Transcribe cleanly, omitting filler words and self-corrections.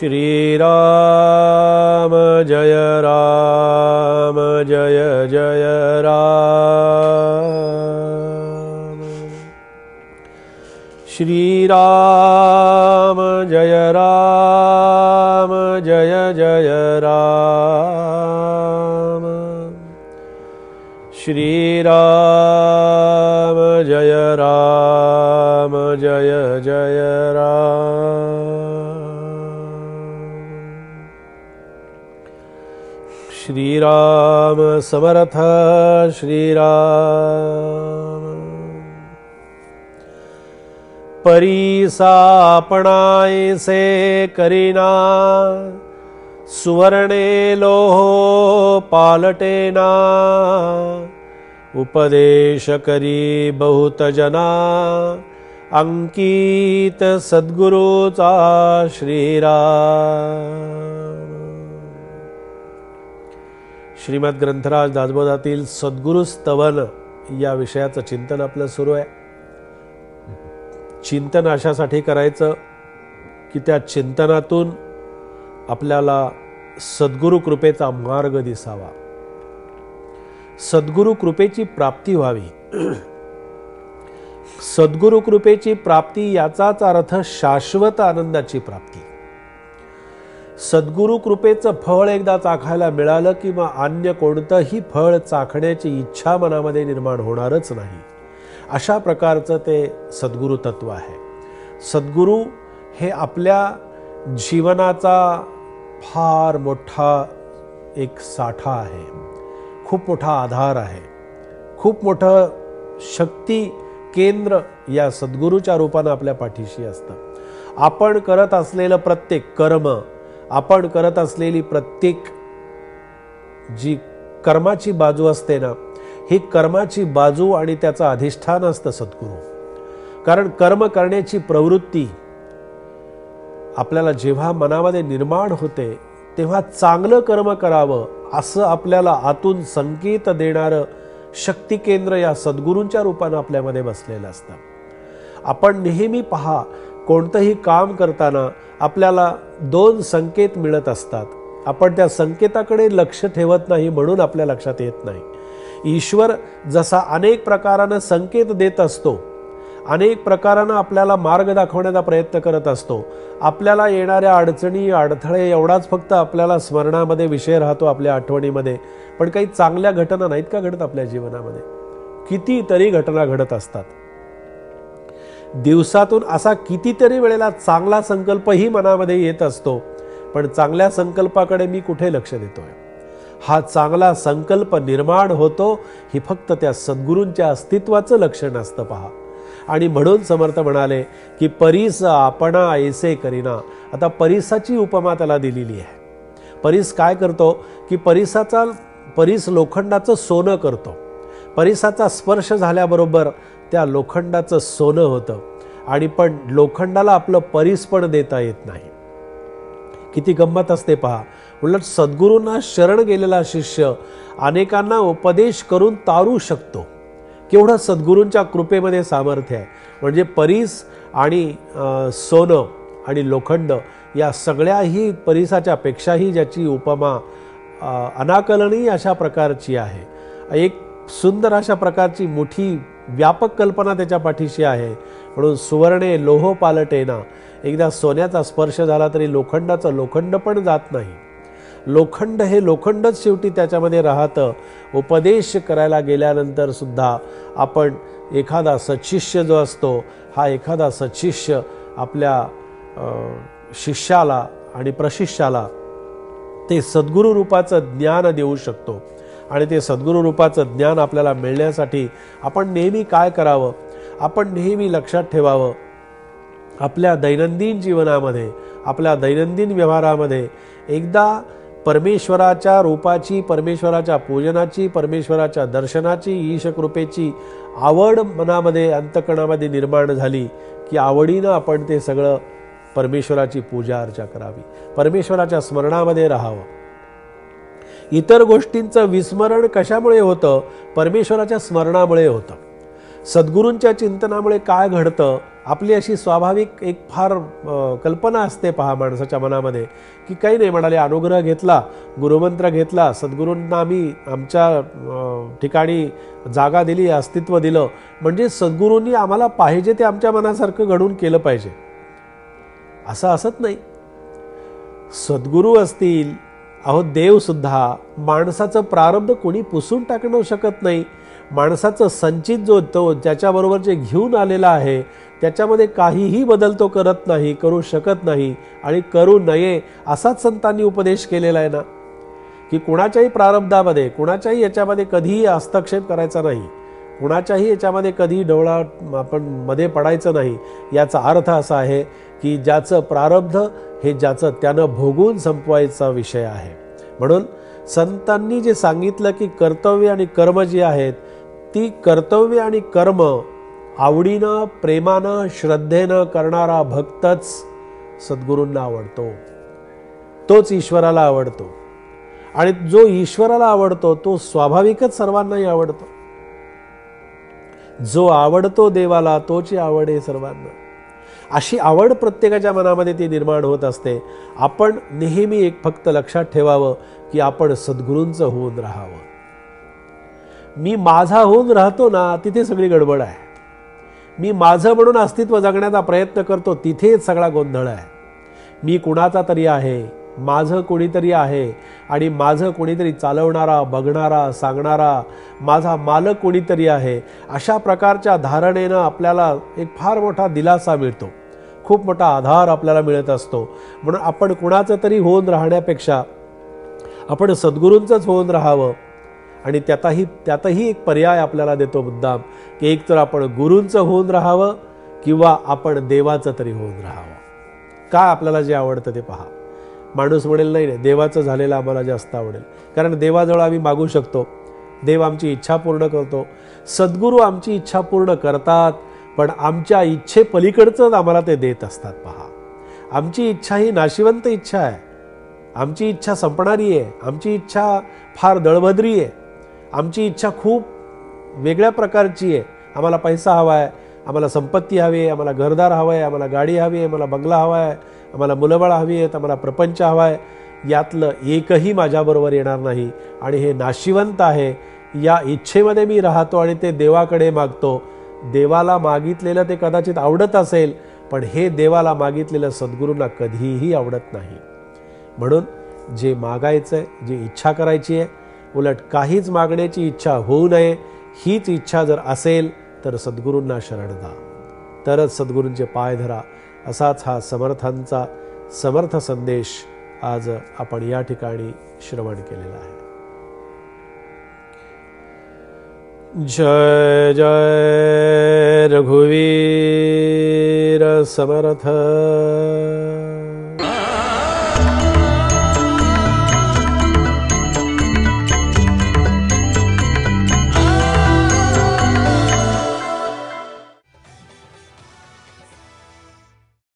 श्री राम जय राम जय जय राम। श्री राम जय राम जय जय राम। श्री राम जय राम जय जय राम। श्री राम समर्थ श्री राम। परीसापणायसे करीना सुवर्णे लोह पालटेना। उपदेश करी बहुत जना अंकित सद्गुरूचा श्रीराम। श्रीमद ग्रंथराज दासबोधातील सद्गुरु स्तवन या विषयाचं चिंतन आपलं सुरू आहे। चिंतन अशासाठी करायचं की त्या चिंतनातून आपल्याला सद्गुरु कृपेचा मार्ग दिसावा, सद्गुरु कृपेची प्राप्ती व्हावी। सद्गुरु कृपेची प्राप्ती याचाच अर्थ शाश्वत आनंदाची प्राप्ती। सद्गुरु कृपेचं फळ एकदा चाखायला मिळालं की मग अन्य कोणतंही फळ चाखण्याची इच्छा मनामध्ये निर्माण होणारच नाही। अशा प्रकारचं ते सद्गुरु तत्व आहे। सद्गुरु हे आपल्या जीवनाचा फार मोठा एक साठा आहे, खूप मोठा आधार आहे, खूप मोठं शक्ती केंद्र या सद्गुरूच्या रूपाने आपल्या पाठीशी असतं। आपण करत असलेलं प्रत्येक कर्म, आपण करत असलेली प्रत्येक जी कर्माची बाजू असते ना, ही कर्माची बाजू आणि त्याचं अधिष्ठान असतं सद्गुरू। कारण कर्म करण्याची प्रवृत्ती आपल्याला जेव्हा मनामध्ये निर्माण होते तेव्हा चांगलं कर्म करावं असं आपल्याला आतून संकेत देणारं शक्ती केंद्र या सद्गुरूंच्या रूपाने आपल्यामध्ये बसलेलं असतं। आपण नेहमी पहा, कोणतंही काम करताना आपल्याला दोन संकेत मिळत असतात। आपण त्या संकेताकडे लक्ष ठेवत नाही म्हणून आपल्या लक्षात येत नाही। ईश्वर जसा अनेक प्रकाराने संकेत देत असतो, अनेक प्रकाराने आपल्याला मार्ग दाखवण्याचा प्रयत्न करत असतो। आपल्याला येणाऱ्या अडचणी अडथळे एवढाच फक्त आपल्याला स्मरणामध्ये विषय राहतो, आपल्या आठवणीमध्ये। पण काही चांगल्या घटना नाहीत का घडत आपल्या जीवनामध्ये? कितीतरी घटना घडत असतात। दिवसातून असा कितीतरी वेळेला चांगला संकल्पही मनामध्ये येत असतो, पण चांगल्या संकल्पाकडे मी कुठे लक्ष देतोय? हा चांगला संकल्प निर्माण होतो ही फक्त त्या सद्गुरूंच्या अस्तित्वाचं लक्षण असतं पहा। आणि म्हणून समर्थ म्हणाले की परीस आपणा ऐसे करीना। आता परीसाची उपमा त्याला दिलेली आहे। परीस काय करतो की परीस लोखंडाचं सोनं करतो। परीसाचा स्पर्श झाल्याबरोबर त्या लोखंडाचं सोनं होतं, आणि पण लोखंडाला आपलं परीस पण देता येत नाही। किती गंमत असते पहा। उलट सद्गुरूंना शरण गेलेला शिष्य अनेकांना उपदेश करून तारू शकतो। केवढं सद्गुरूंच्या कृपेमध्ये सामर्थ्य आहे। म्हणजे परीस आणि सोनं आणि लोखंड या सगळ्याही परीसाच्या पेक्षाही ज्याची उपमा अनाकलनीय अशा प्रकारची आहे। एक सुंदर अशा प्रकारची मोठी व्यापक कल्पना त्याच्या पाठीशी आहे। म्हणून सुवर्णे लोह पालटेना। एकदा सोन्याचा स्पर्श झाला तरी लोखंडाचं लोखंड पण जात नाही। लोखंड हे लोखंडच शेवटी त्याच्यामध्ये राहतं। उपदेश करायला गेल्यानंतर सुद्धा आपण एखादा सत्शिष्य जो असतो, हा एखादा सत्शिष्य आपल्या शिष्याला आणि प्रशिष्याला ते सद्गुरू रूपाचं ज्ञान देऊ शकतो। आणि ते सद्गुरू रूपाचं ज्ञान आपल्याला मिळण्यासाठी आपण नेहमी काय करावं? आपण नेहमी लक्षात ठेवावं, आपल्या दैनंदिन जीवनामध्ये, आपल्या दैनंदिन व्यवहारामध्ये एकदा परमेश्वराच्या रूपाची, परमेश्वराच्या पूजनाची, परमेश्वराच्या दर्शनाची, ईशकृपेची आवड मनामध्ये अंतकणामध्ये निर्माण झाली की आवडीनं आपण ते सगळं परमेश्वराची पूजा अर्चा करावी, परमेश्वराच्या स्मरणामध्ये राहावं। इतर गोष्टींचं विस्मरण कशामुळे होतं? परमेश्वराच्या स्मरणामुळे होतं। सद्गुरूंच्या चिंतनामुळे काय घडतं आपली अशी स्वाभाविक एक फार कल्पना असते पहा माणसाच्या मनामध्ये की काही नाही, म्हणाले अनुग्रह घेतला, गुरुमंत्र घेतला, सद्गुरूंना आम्ही आमच्या ठिकाणी जागा दिली, अस्तित्व दिलं, म्हणजे सद्गुरूंनी आम्हाला पाहिजे ते आमच्या मनासारखं घडून केलं पाहिजे असं असत नाही. सद्गुरू असतील, अहो देवसुद्धा माणसाचं प्रारब्ध कोणी पुसून टाकणं शकत नाही. माणसाचं संचित जो तो ज्याच्याबरोबर जे घेऊन आलेला आहे त्याच्यामध्ये काहीही बदल तो करत नाही, करू शकत नाही आणि करू नये असाच संतांनी उपदेश केलेला आहे ना, की कुणाच्याही प्रारब्धामध्ये, कुणाच्याही याच्यामध्ये कधीही हस्तक्षेप करायचा नाही, कुणाच्याही याच्यामध्ये कधीही डोळा आपण मध्ये पडायचं नाही. याचा अर्थ असा आहे की ज्याचं प्रारब्ध हे ज्याचं त्यानं भोगून संपवायचा विषय आहे. म्हणून संतांनी जे सांगितलं की कर्तव्य आणि कर्म जी आहेत ती कर्तव्य आणि कर्म आवडीनं, प्रेमानं, श्रद्धेनं करणारा भक्तच सद्गुरूंना आवडतो, तोच ईश्वराला आवडतो. आणि जो ईश्वराला आवडतो तो स्वाभाविकच सर्वांनाही आवडतो. जो आवडतो देवाला तोची आवड आहे सर्वांना. अशी आवड प्रत्येकाच्या मनामध्ये ती निर्माण होत असते. आपण नेहमी एक फक्त लक्षात ठेवावं की आपण सद्गुरूंचं होऊन राहावं. मी माझा होऊन राहतो ना, तिथे सगळी गडबड आहे. मी माझं म्हणून अस्तित्व जगण्याचा प्रयत्न करतो, तिथेच सगळा गोंधळ आहे. मी कुणाचा तरी आहे, माझं कोणीतरी आहे आणि माझं कोणीतरी चालवणारा, बघणारा, सांगणारा, माझा मालक कोणीतरी आहे, अशा प्रकारच्या धारणेनं आपल्याला एक फार मोठा दिलासा मिळतो, खूप मोठा आधार आपल्याला मिळत असतो. म्हणून आपण कुणाचं तरी होऊन राहण्यापेक्षा आपण सद्गुरूंचंच होऊन राहावं. आणि त्यातही एक पर्याय आपल्याला देतो मुद्दाम की एक तर आपण गुरूंचं होऊन राहावं किंवा आपण देवाचं तरी होऊन राहावं. काय आपल्याला जे आवडतं ते पहा. माणूस म्हणेल नाही नाही देवाचं झालेलं आम्हाला जास्त आवडेल, कारण देवाजवळ आम्ही मागू शकतो, देव आमची इच्छा पूर्ण करतो. सद्गुरू आमची इच्छा पूर्ण करतात, पण आमच्या इच्छे पलीकडचंच आम्हाला ते देत असतात. पहा, आमची इच्छा ही नाशिवंत इच्छा आहे, आमची इच्छा संपणारी आहे, आमची इच्छा फार दळभद्री आहे, आमची इच्छा खूप वेगळ्या प्रकारची आहे. आम्हाला पैसा हवा आहे, आम्हाला संपत्ती हवी आहे, आम्हाला घरदार हवं आहे, आम्हाला गाडी हवी आहे, आम्हाला बंगला हवा आहे, आम्हाला मुलंबाळ हवी आहेत, आम्हाला प्रपंच हवा आहे. यातलं एकही माझ्याबरोबर येणार नाही आणि हे नाशिवंत आहे. या इच्छेमध्ये मी राहतो आणि ते देवाकडे मागतो. देवाला मागितलेलं ते कदाचित आवडत असेल, पण हे देवाला मागितलेलं सद्गुरूंना कधीही आवडत नाही. म्हणून जे मागायचं आहे, जी इच्छा करायची आहे, उलट काहीच मागण्याची इच्छा होऊ नये, हीच इच्छा जर असेल तर सद्गुरूंना शरण जा, तरच सद्गुरूंचे पाय धरा. असाच हा समर्थांचा समर्थ संदेश आज आपण या ठिकाणी श्रवण केलेला आहे. जय जय रघुवीर समर्थ